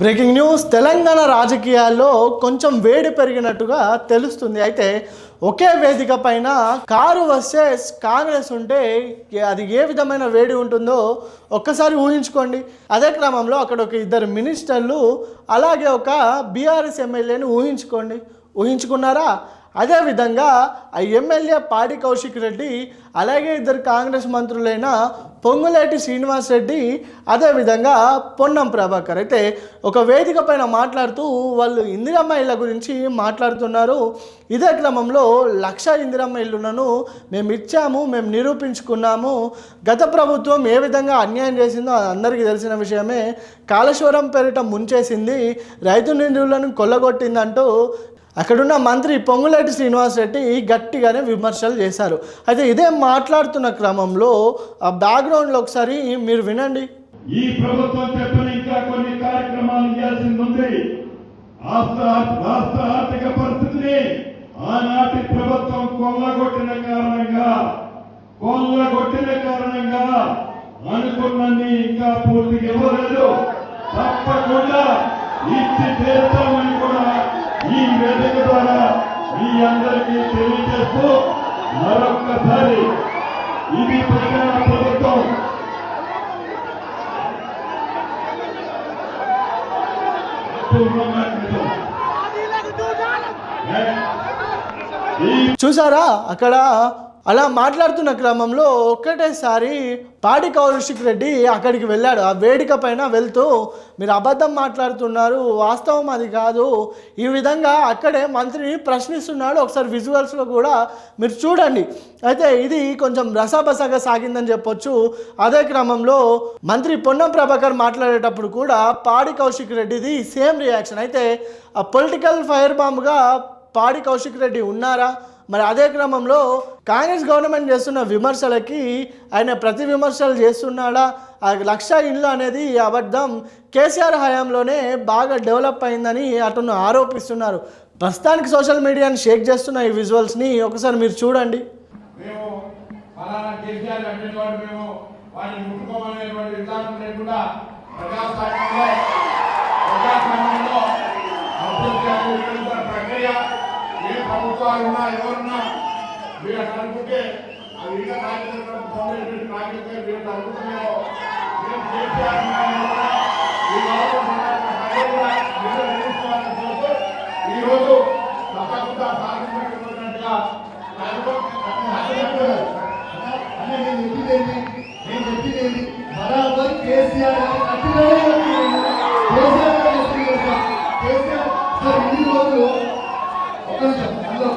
Breaking news Telangana రాజకీయాల్లో కొంచెం వేడి పెరిగినట్టుగా తెలుస్తుంది. అయితే ఒకే వేదిక పైన కారు వర్సెస్ కాంగ్రెస్ ఉంటే అది ఏ విధమైన వేడి ఉంటుందో ఒక్కసారి ఊహించుకోండి. అదే క్రమంలో అక్కడ ఒక ఇద్దరు మినిస్టర్లు అలాగే ఒక బీఆర్ఎస్ ఎమ్మెల్యేని ఊహించుకున్నారా? అదేవిధంగా ఆ ఎమ్మెల్యే పాడి కౌశిక్ రెడ్డి అలాగే ఇద్దరు కాంగ్రెస్ మంత్రులైన పొంగులేటి శ్రీనివాస్ రెడ్డి అదేవిధంగా పొన్నం ప్రభాకర్ అయితే ఒక వేదిక పైన మాట్లాడుతూ వాళ్ళు ఇందిరమ్మ ఇళ్ళ గురించి మాట్లాడుతున్నారు. ఇదే క్రమంలో 1,00,000 ఇందిరమ్మ ఇళ్ళను మేము ఇచ్చాము, మేము నిరూపించుకున్నాము, గత ప్రభుత్వం ఏ విధంగా అన్యాయం చేసిందో అందరికీ తెలిసిన విషయమే, కాళేశ్వరం పేరిట ముంచేసింది, రైతు నిధులను కొల్లగొట్టిందంటూ అక్కడున్న మంత్రి పొంగులేటి శ్రీనివాస్ రెడ్డి గట్టిగానే విమర్శలు చేశారు. అయితే ఇదే మాట్లాడుతున్న క్రమంలో ఆ బ్యాక్గ్రౌండ్లో ఒకసారి మీరు వినండి. ఈ ప్రభుత్వం చెప్పిన ఇంకా కొన్ని కార్యక్రమాలు చేయాల్సింది ఉంది. రాష్ట్ర ఆర్థిక పరిస్థితిని ఆనాటి ప్రభుత్వం కొల్లగొట్టిన కారణంగా అనుకున్నది ఇంకా పూర్తిగా ఇవ్వలేదు. తప్పకుండా ఇచ్చి తీర్చామని కూడా ఈ వేదిక ద్వారా మీ అందరికీ తెలియజేస్తూ మరొక్కసారి ఇది తెలంగాణ ప్రభుత్వం చూసారా? అక్కడ అలా మాట్లాడుతున్న క్రమంలో ఒక్కటేసారి పాడి కౌశిక్ రెడ్డి అక్కడికి వెళ్ళాడు. ఆ వేదిక పైన వెళ్తూ మీరు అబద్ధం మాట్లాడుతున్నారు, వాస్తవం అది కాదు, ఈ విధంగా అక్కడే మంత్రిని ప్రశ్నిస్తున్నాడు. ఒకసారి విజువల్స్లో కూడా మీరు చూడండి. అయితే ఇది కొంచెం రసాబసగా సాగిందని చెప్పొచ్చు. అదే క్రమంలో మంత్రి పొన్నం ప్రభాకర్ మాట్లాడేటప్పుడు కూడా పాడి కౌశిక్ రెడ్డిది సేమ్ రియాక్షన్. అయితే ఆ పొలిటికల్ ఫైర్ బాంబ్గా పాడి కౌశిక్ రెడ్డి ఉన్నారా? మరి అదే క్రమంలో కాంగ్రెస్ గవర్నమెంట్ చేస్తున్న విమర్శలకి ఆయన ప్రతి విమర్శలు చేస్తున్నాడా? ఆ 1,00,000 ఇళ్ళు అనేది అబద్ధం, కేసీఆర్ హయాంలోనే బాగా డెవలప్ అయిందని అతను ఆరోపిస్తున్నారు. ప్రస్తుతానికి సోషల్ మీడియాని షేక్ చేస్తున్న ఈ విజువల్స్ని ఒకసారి మీరు చూడండి. ప్రభుత్వాలు ఉన్నా ఎవరున్నా మీరు అనుకుంటే అది ఇంకా మీరు అనుకుంటున్నారో ఈరోజు తప్పకుండా సాధించినట్టుగా నేను చెప్పింది బరాబర్ కేసీఆర్ ఇన్ని రోజులు ఒక నిమిషం అందులో